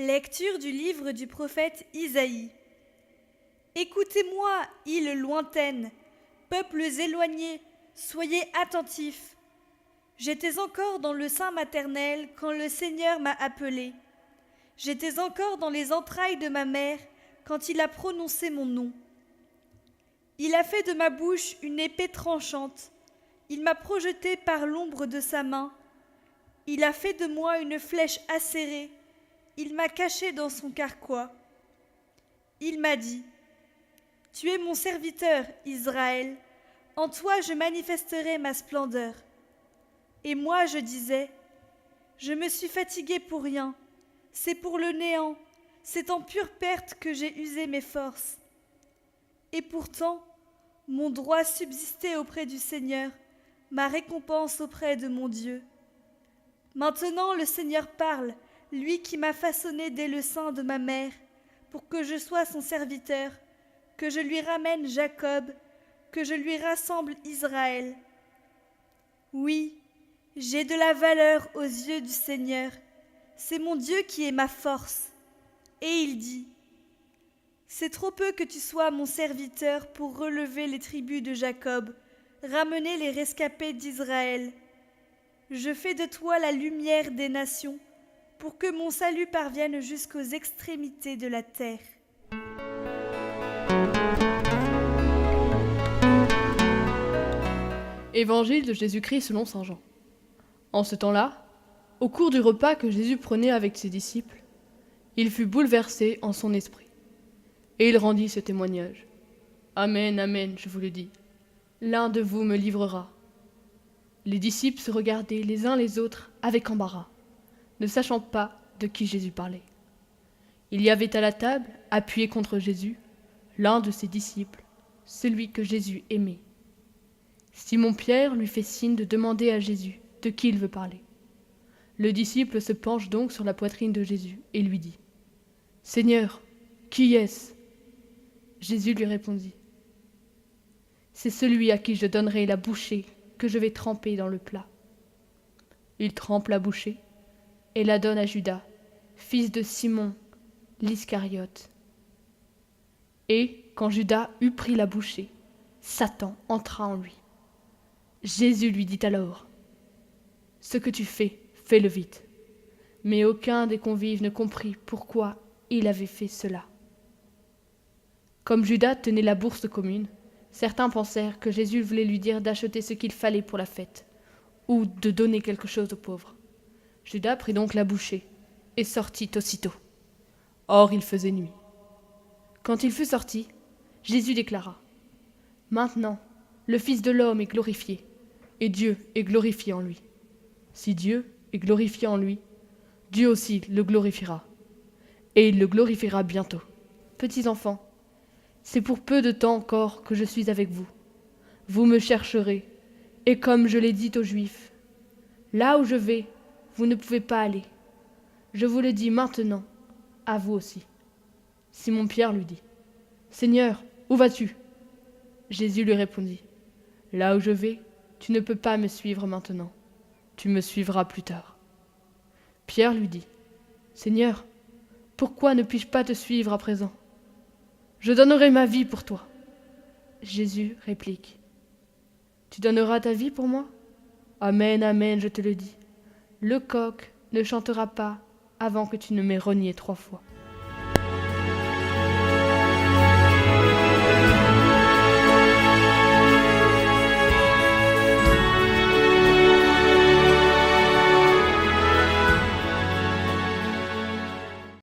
Lecture du livre du prophète Isaïe. Écoutez-moi, îles lointaines, peuples éloignés, soyez attentifs. J'étais encore dans le sein maternel quand le Seigneur m'a appelé. J'étais encore dans les entrailles de ma mère quand il a prononcé mon nom. Il a fait de ma bouche une épée tranchante. Il m'a projeté par l'ombre de sa main. Il a fait de moi une flèche acérée. Il m'a caché dans son carquois. Il m'a dit : Tu es mon serviteur, Israël. En toi je manifesterai ma splendeur. Et moi je disais : Je me suis fatigué pour rien. C'est pour le néant. C'est en pure perte que j'ai usé mes forces. Et pourtant, mon droit subsistait auprès du Seigneur, ma récompense auprès de mon Dieu. Maintenant le Seigneur parle, lui qui m'a façonné dès le sein de ma mère, pour que je sois son serviteur, que je lui ramène Jacob, que je lui rassemble Israël. Oui, j'ai de la valeur aux yeux du Seigneur, c'est mon Dieu qui est ma force. Et il dit : C'est trop peu que tu sois mon serviteur pour relever les tribus de Jacob, ramener les rescapés d'Israël. Je fais de toi la lumière des nations, pour que mon salut parvienne jusqu'aux extrémités de la terre. Évangile de Jésus-Christ selon saint Jean. En ce temps-là, au cours du repas que Jésus prenait avec ses disciples, il fut bouleversé en son esprit. Et il rendit ce témoignage : Amen, amen, je vous le dis, l'un de vous me livrera. Les disciples se regardaient les uns les autres avec embarras, ne sachant pas de qui Jésus parlait. Il y avait à la table, appuyé contre Jésus, l'un de ses disciples, celui que Jésus aimait. Simon-Pierre lui fait signe de demander à Jésus de qui il veut parler. Le disciple se penche donc sur la poitrine de Jésus et lui dit : Seigneur, qui est-ce ? Jésus lui répondit : C'est celui à qui je donnerai la bouchée que je vais tremper dans le plat. Il trempe la bouchée et la donne à Judas, fils de Simon l'Iscariote. Et quand Judas eut pris la bouchée, Satan entra en lui. Jésus lui dit alors : Ce que tu fais, fais-le vite. Mais aucun des convives ne comprit pourquoi il avait fait cela. Comme Judas tenait la bourse commune, certains pensèrent que Jésus voulait lui dire d'acheter ce qu'il fallait pour la fête, ou de donner quelque chose aux pauvres. Judas prit donc la bouchée et sortit aussitôt. Or il faisait nuit. Quand il fut sorti, Jésus déclara : Maintenant, le Fils de l'homme est glorifié, et Dieu est glorifié en lui. Si Dieu est glorifié en lui, Dieu aussi le glorifiera, et il le glorifiera bientôt. Petits enfants, c'est pour peu de temps encore que je suis avec vous. Vous me chercherez, et comme je l'ai dit aux Juifs, là où je vais, vous ne pouvez pas aller. Je vous le dis maintenant, à vous aussi. Simon-Pierre lui dit : Seigneur, où vas-tu ? Jésus lui répondit : Là où je vais, tu ne peux pas me suivre maintenant. Tu me suivras plus tard. Pierre lui dit : Seigneur, pourquoi ne puis-je pas te suivre à présent ? Je donnerai ma vie pour toi. Jésus réplique : Tu donneras ta vie pour moi ? Amen, amen, je te le dis. Le coq ne chantera pas avant que tu ne m'aies renié 3 fois.